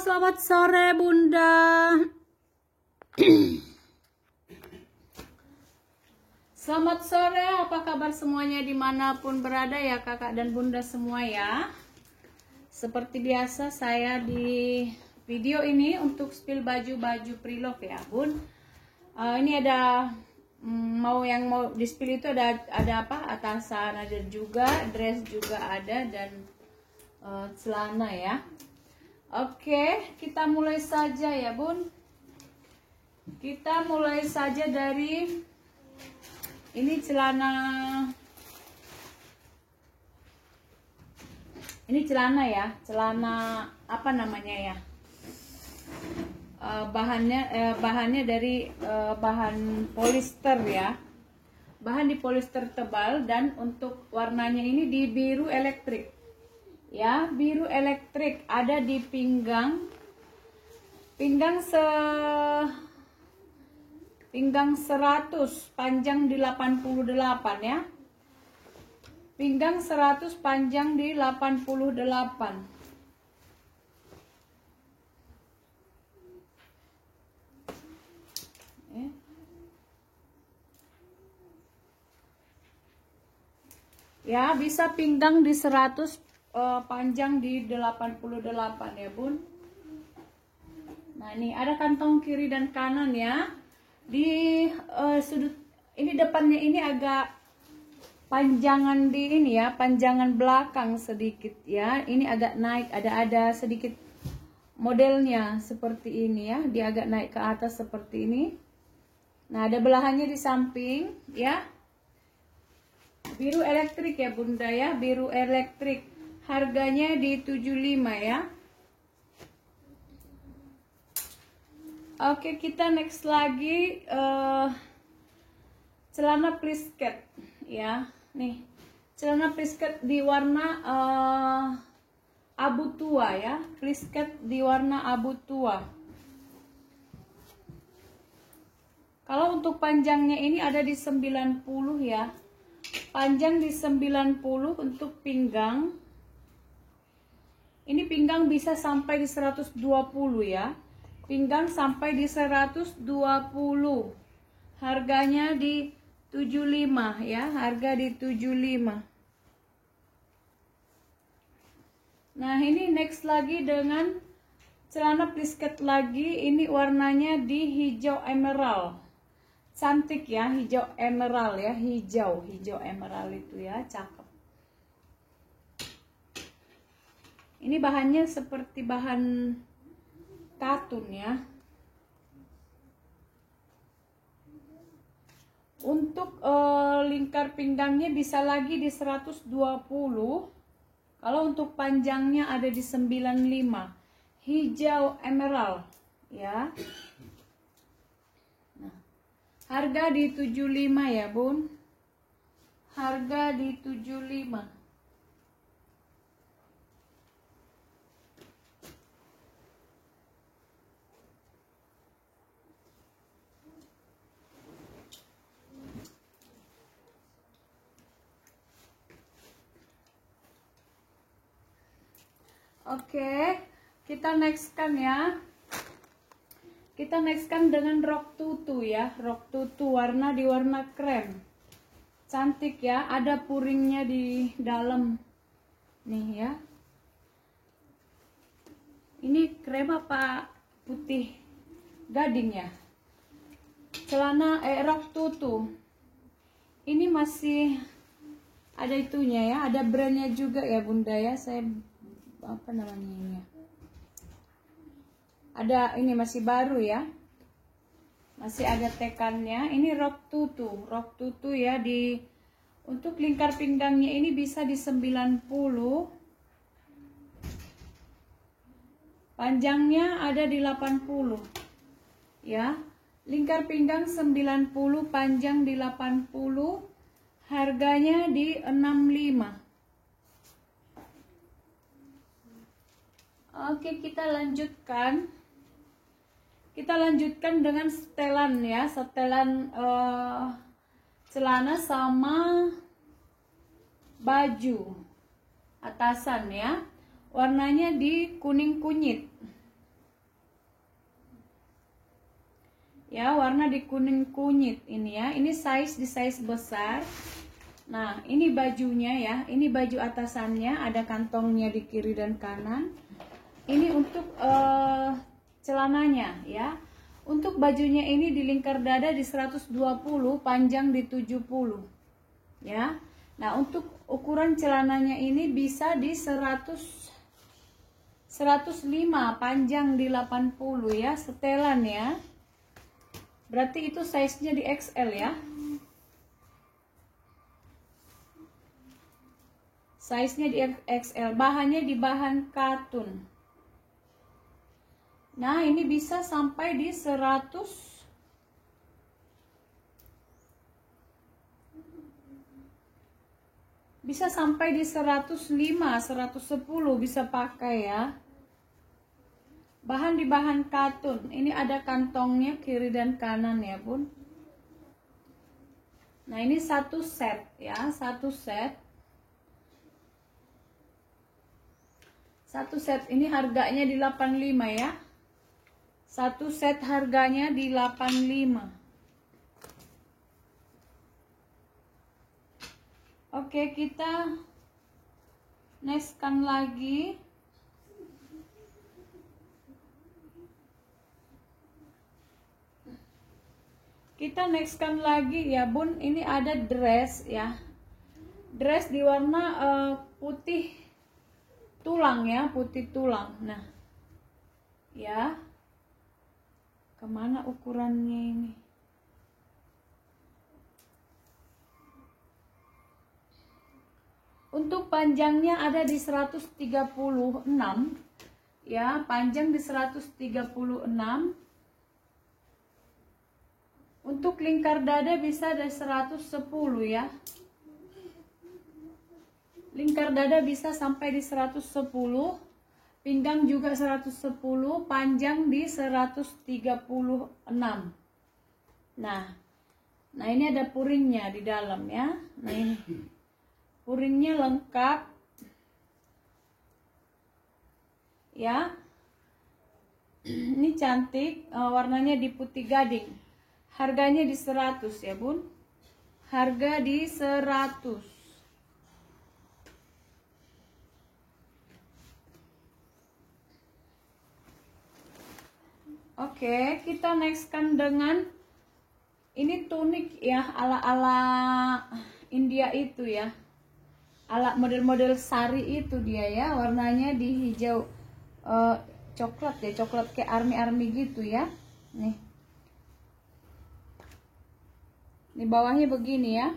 selamat sore Bunda. Selamat sore, apa kabar semuanya dimanapun berada ya kakak dan bunda semua ya. Seperti biasa saya di video ini untuk spill baju-baju preloved ya bun. Ini ada mau di spill itu ada apa, atasan ada juga, dress juga ada, dan celana ya. Oke, kita mulai saja ya bun. Kita mulai saja dari ini celana ya, celana apa namanya ya, bahannya dari bahan polyester ya, bahan di polyester tebal, dan untuk warnanya ini di biru elektrik ya, biru elektrik, ada di pinggang 100, panjang di 88 ya. Pinggang 100, panjang di 88. Ya, bisa pinggang di 100, panjang di 88 ya bun. Nah ini ada kantong kiri dan kanan ya. Di sudut ini, depannya ini agak panjangan di ini ya, panjangan belakang sedikit ya. Ini agak naik, ada sedikit modelnya seperti ini ya. Dia agak naik ke atas seperti ini. Nah ada belahannya di samping ya. Biru elektrik ya bunda ya, biru elektrik. Harganya di 75 ya. Oke, kita next lagi celana plisket ya. Nih, celana plisket di warna abu tua ya. Plisket di warna abu tua. Kalau untuk panjangnya ini ada di 90 ya. Panjang di 90 untuk pinggang. Ini pinggang bisa sampai di 120 ya. Pinggang sampai di 120. Harganya di 75 ya, harga di 75. Nah, ini next lagi dengan celana plisket lagi. Ini warnanya di hijau emerald. Cantik ya, hijau emerald ya, hijau emerald itu ya, cakep. Ini bahannya seperti bahan katun ya. Untuk lingkar pinggangnya bisa lagi di 120. Kalau untuk panjangnya ada di 95. Hijau emerald ya. Nah, harga di 75 ya bun. Harga di 75. Oke, kita nextkan ya. Kita nextkan dengan rok tutu ya. Rok tutu warna di warna krem. Cantik ya, ada puringnya di dalam. Nih ya. Ini krem apa putih gading ya? Celana rok tutu. Ini masih ada itunya ya, ada brandnya juga ya bunda ya. Saya apa namanya ini ya, ada, ini masih baru ya, masih ada tekannya. Ini rok tutu ya. Di untuk lingkar pinggangnya ini bisa di 90, panjangnya ada di 80 ya. Lingkar pinggang 90, panjang di 80, harganya di 65. Oke, kita lanjutkan. Kita lanjutkan dengan setelan ya, setelan celana sama baju atasan ya. Warnanya di kuning kunyit. Ya, warna di kuning kunyit ini ya. Ini di size besar. Nah, ini bajunya ya. Ini baju atasannya, ada kantongnya di kiri dan kanan. Ini untuk celananya ya. Untuk bajunya ini di lingkar dada di 120, panjang di 70. Ya. Nah, untuk ukuran celananya ini bisa di 105, panjang di 80 ya, setelan ya. Berarti itu size-nya di XL ya. Size-nya di XL, bahannya di bahan katun. Nah, ini bisa sampai di 100. Bisa sampai di 105, 110 bisa pakai ya. Bahan di bahan katun. Ini ada kantongnya kiri dan kanan ya, Bun. Nah, ini satu set ya, satu set. Satu set ini harganya di 85 ya. Satu set harganya di 85. Oke, kita nextkan lagi. Kita nextkan lagi ya, Bun. Ini ada dress ya. Dress di warna putih tulang ya, putih tulang. Nah, ya. Kemana ukurannya ini? Untuk panjangnya ada di 136 ya, panjang di 136. Untuk lingkar dada bisa ada 110 ya. Lingkar dada bisa sampai di 110. Pinggang juga 110, panjang di 136. Nah ini ada puringnya di dalam ya. Nah, ini puringnya lengkap ya. Ini cantik, warnanya di putih gading. Harganya di 100 ya, Bun. Harga di 100. Oke, kita nextkan dengan ini tunik ya, ala-ala India itu ya. Ala model-model sari itu dia ya, warnanya di hijau coklat ya, coklat kayak army-army gitu ya. Nih. Di bawahnya begini ya.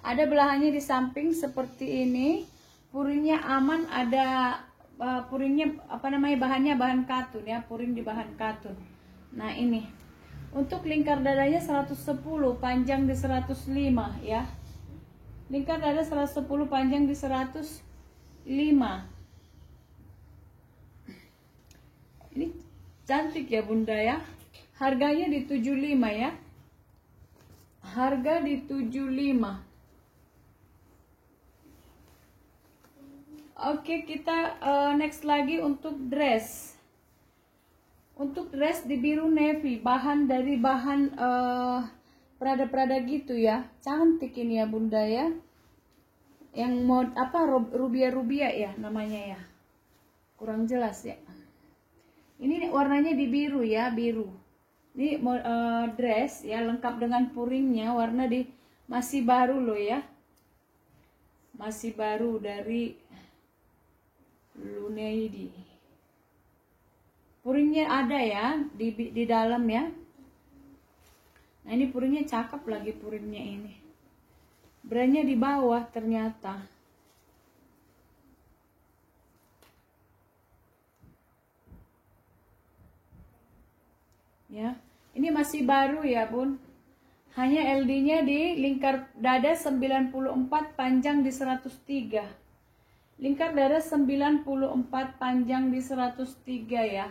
Ada belahannya di samping seperti ini. Puringnya aman, ada puringnya bahannya bahan katun ya, puring di bahan katun. Nah, ini untuk lingkar dadanya 110, panjang di 105 ya. Lingkar dada 110, panjang di 105. Ini cantik ya, Bunda ya. Harganya di 75 ya. Harga di 75. Oke, kita next lagi untuk dress. Untuk dress di biru navy, bahan dari bahan Prada gitu ya. Cantik ini ya, Bunda ya. Yang mod rubia ya namanya ya. Kurang jelas ya. Ini warnanya di biru ya, biru. Ini dress ya, lengkap dengan puringnya, warna di masih baru loh ya. Masih baru dari Luneidi. Puringnya ada ya di dalam ya. Nah, ini puringnya cakep lagi, puringnya ini. Brandnya di bawah ternyata. Ya, ini masih baru ya, Bun. Hanya LD-nya di lingkar dada 94, panjang di 103. Lingkar dada 94, panjang di 103 ya.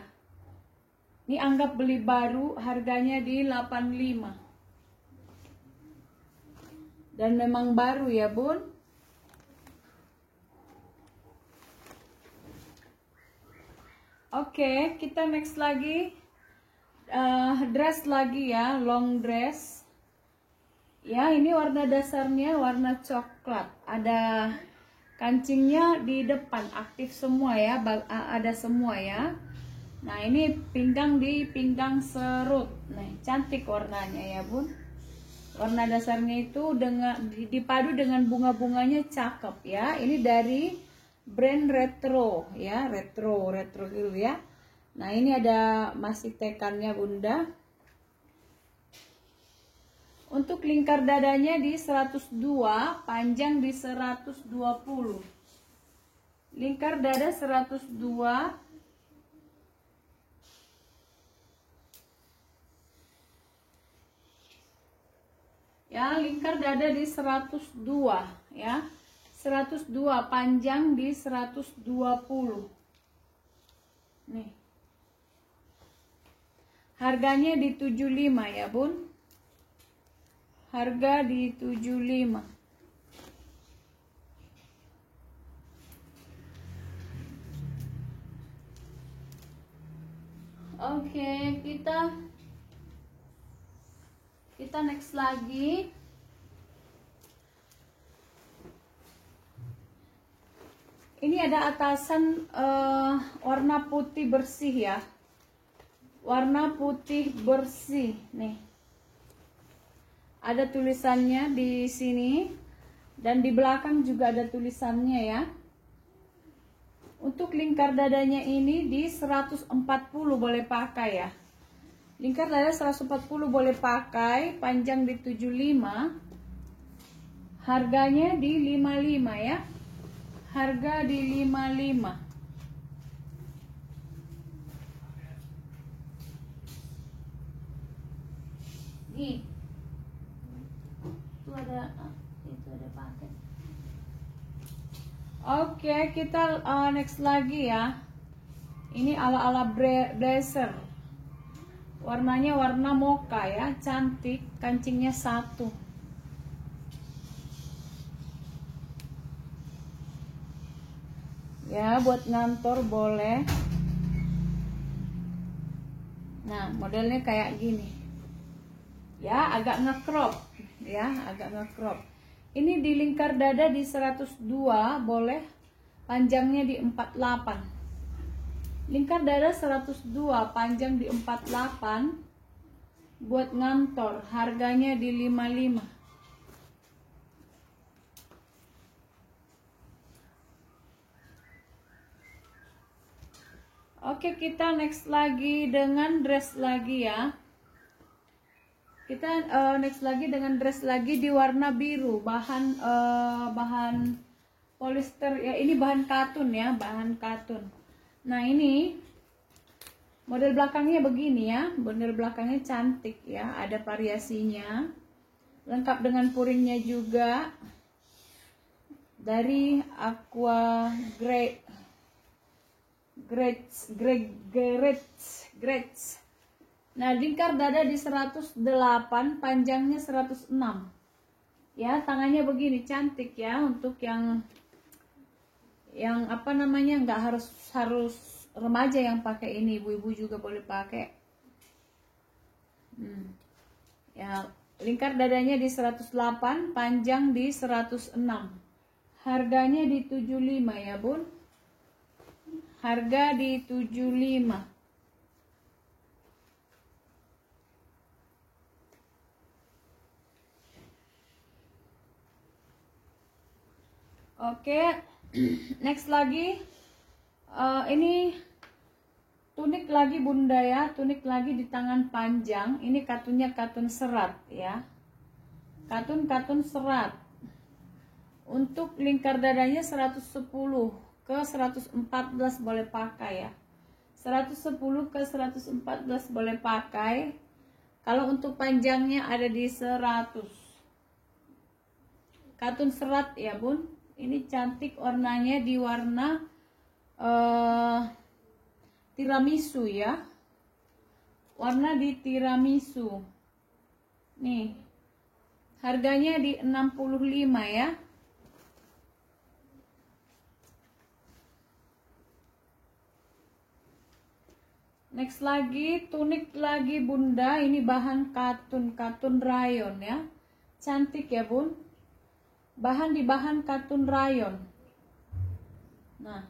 Ini anggap beli baru, harganya di 85. Dan memang baru ya, Bun. Oke, kita next lagi. dress lagi ya, long dress. Ya, ini warna dasarnya warna coklat. Ada kancingnya di depan, aktif semua ya, ada semua ya. Nah, ini pinggang serut. Nah, cantik warnanya ya, Bun. Warna dasarnya itu dipadu dengan bunga-bunganya cakep ya. Ini dari brand Retro ya, retro gitu ya. Nah, ini ada masih tekannya, Bunda. Untuk lingkar dadanya di 102, panjang di 120. Lingkar dada 102. Ya, lingkar dada di 102 ya. 102, panjang di 120. Nih. Harganya di 75 ya, Bun. Harga di 75. Oke, kita next lagi. Ini ada atasan warna putih bersih ya. Warna putih bersih nih. Ada tulisannya di sini dan di belakang juga ada tulisannya ya. Untuk lingkar dadanya ini di 140 boleh pakai ya. Lingkar dada 140 boleh pakai, panjang di 75. Harganya di 55 ya. Harga di 55. Nih. Itu ada paket. Oke, kita next lagi ya. Ini ala-ala blazer. Warnanya warna mocha ya, cantik, kancingnya 1. Ya, buat ngantor boleh. Nah, modelnya kayak gini. Ya, agak nge-crop. Ya, agak nge-crop. Ini di lingkar dada di 102 boleh, panjangnya di 48. Lingkar dada 102, panjang di 48. Buat ngantor, harganya di 55. Oke, kita next lagi dengan dress lagi ya. Kita next lagi dengan dress lagi di warna biru, bahan polyester ya, ini bahan katun ya, bahan katun. Nah, ini model belakangnya begini ya, model belakangnya cantik ya, ada variasinya, lengkap dengan puringnya juga dari Aqua Grades. Nah, lingkar dada di 108, panjangnya 106. Ya, tangannya begini cantik ya, untuk yang apa namanya, nggak harus remaja yang pakai ini, ibu-ibu juga boleh pakai. Ya, lingkar dadanya di 108, panjang di 106. Harganya di 75 ya, Bun. Harga di 75. Oke, next lagi ini tunik lagi, Bunda ya, tunik lagi di tangan panjang. Ini katunnya katun serat ya, katun serat. Untuk lingkar dadanya 110 ke 114 boleh pakai ya, 110 ke 114 boleh pakai. Kalau untuk panjangnya ada di 100. Katun serat ya, Bun. Ini cantik warnanya, di warna tiramisu ya. Warna di tiramisu. Nih. Harganya di 65 ya. Next lagi, tunik lagi bunda. Ini bahan katun rayon ya. Cantik ya bun. Bahan katun rayon. Nah,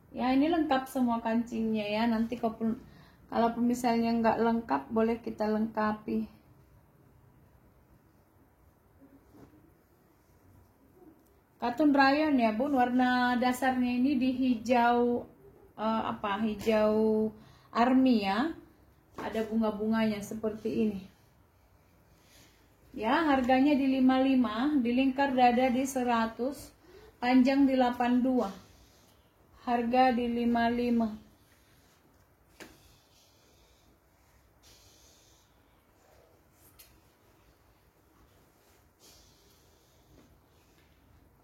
ya ini lengkap semua kancingnya ya. Nanti kalau misalnya nggak lengkap, boleh kita lengkapi. Katun rayon ya bun. Warna dasarnya ini di hijau hijau army ya. Ada bunga-bunganya seperti ini. Ya, harganya di 55, di lingkar dada di 100, panjang di 82. Harga di 55.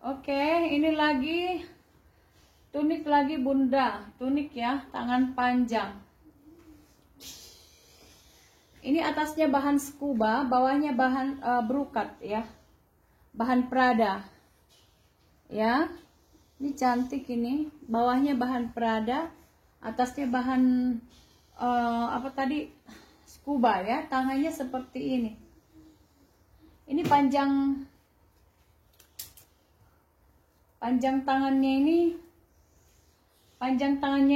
Oke, ini lagi tunik lagi bunda, tunik ya, tangan panjang. Ini atasnya bahan scuba, bawahnya bahan brokat ya, bahan Prada. Ya, ini cantik ini, bawahnya bahan Prada, atasnya bahan scuba ya, tangannya seperti ini. Ini panjang tangannya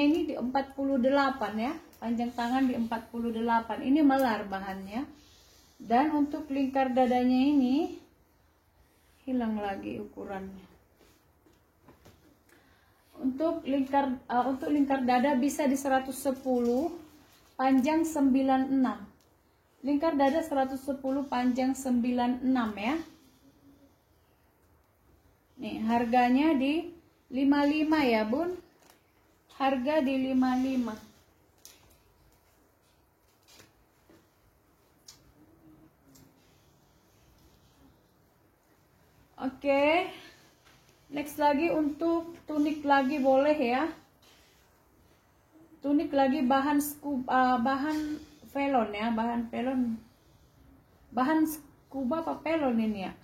ini di 48 ya. Panjang tangan di 48. Ini melar bahannya. Dan untuk lingkar dadanya ini hilang lagi ukurannya. Untuk lingkar dada bisa di 110, panjang 96. Lingkar dada 110, panjang 96 ya. Nih, harganya di 55 ya, Bun. Harga di 55. Oke. Next lagi untuk tunik lagi boleh ya. Tunik lagi bahan velon ya, bahan velon. Bahan scuba apa velon ini ya?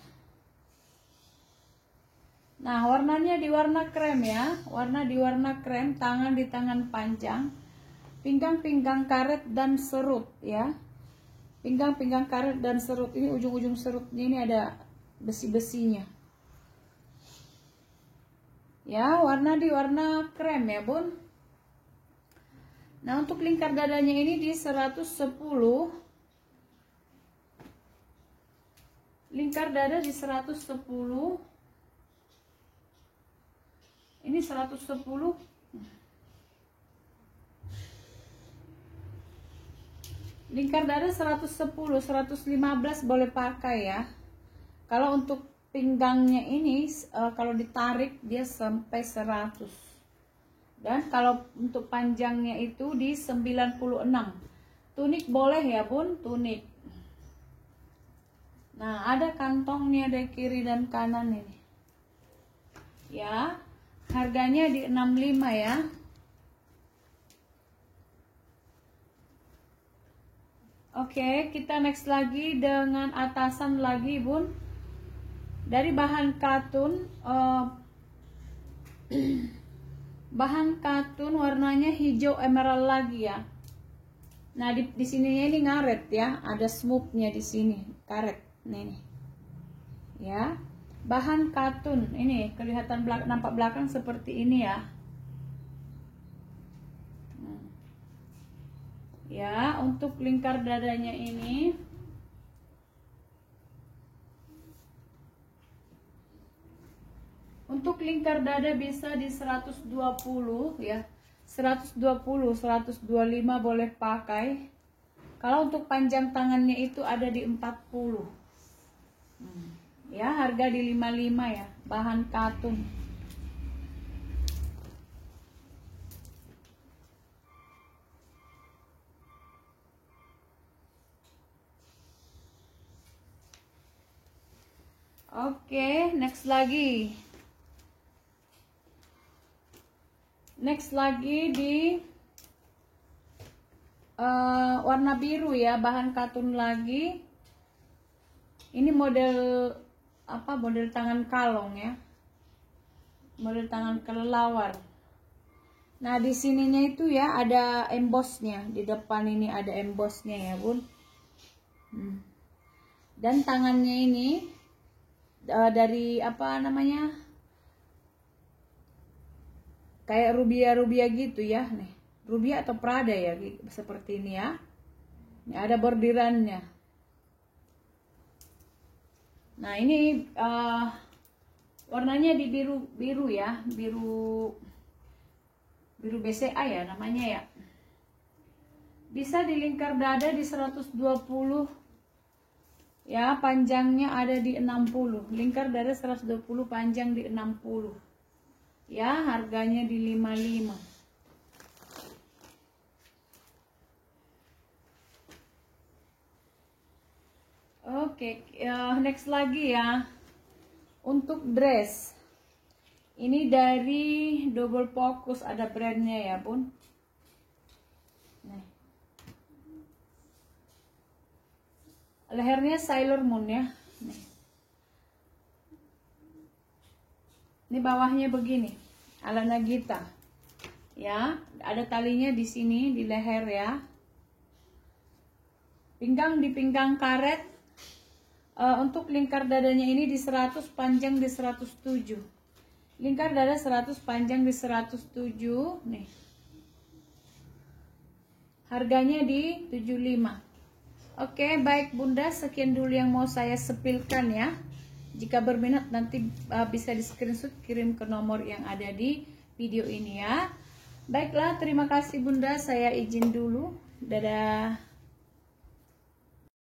Nah, warnanya di warna krem ya. Warna di warna krem, tangan di tangan panjang. Pinggang karet dan serut ya. Pinggang karet dan serut. Ini ujung-ujung serutnya ini ada besi-besinya. Ya, warna di warna krem ya, Bun. Nah, untuk lingkar dadanya ini di 110. Lingkar dada di 110. Ini 110. Lingkar dada 110, 115 boleh pakai ya. Kalau untuk pinggangnya ini kalau ditarik dia sampai 100. Dan kalau untuk panjangnya itu di 96. Tunik boleh ya, Bun, tunik. Nah, ada kantongnya dari kiri dan kanan ini. Ya, harganya di 65 ya. Oke, kita next lagi dengan atasan lagi, Bun. Dari bahan katun, bahan katun warnanya hijau emerald lagi ya. Nah, di sininya ini ngaret ya, ada smoothnya di sini, karet nih. Ya, bahan katun ini kelihatan nampak belakang seperti ini ya. Ya, untuk lingkar dadanya ini untuk lingkar dada bisa di 120 ya. 120, 125 boleh pakai. Kalau untuk panjang tangannya itu ada di 40. Ya, harga di 55 ya, bahan katun. Oke, next lagi. Next lagi di warna biru ya, bahan katun lagi. Ini model model tangan kalong ya. Model tangan kelelawar. Nah, di sininya itu ya ada embossnya. Di depan ini ada embossnya ya, Bun. Dan tangannya ini dari apa namanya? Kayak rubia-rubia gitu ya, nih. Rubia atau Prada ya, seperti ini ya. Ini ada bordirannya. Nah, ini warnanya di biru ya, biru BCA ya namanya ya. Bisa di lingkar dada di 120 ya, panjangnya ada di 60. Lingkar dada 120, panjang di 60 ya, harganya di 55. Oke, next lagi ya. Untuk dress ini dari Double Focus, ada brandnya ya, Bun. Nih. Lehernya Sailor Moon ya. Nih. Ini bawahnya begini, ala Nagita. Ya, ada talinya di sini di leher ya. Pinggang di pinggang karet. Untuk lingkar dadanya ini di 100, panjang di 107. Lingkar dada 100, panjang di 107 nih. Harganya di 75. Oke, baik Bunda, sekian dulu yang mau saya sepilkan ya. Jika berminat nanti bisa di screenshot, kirim ke nomor yang ada di video ini ya. Baiklah, terima kasih Bunda, saya izin dulu. Dadah.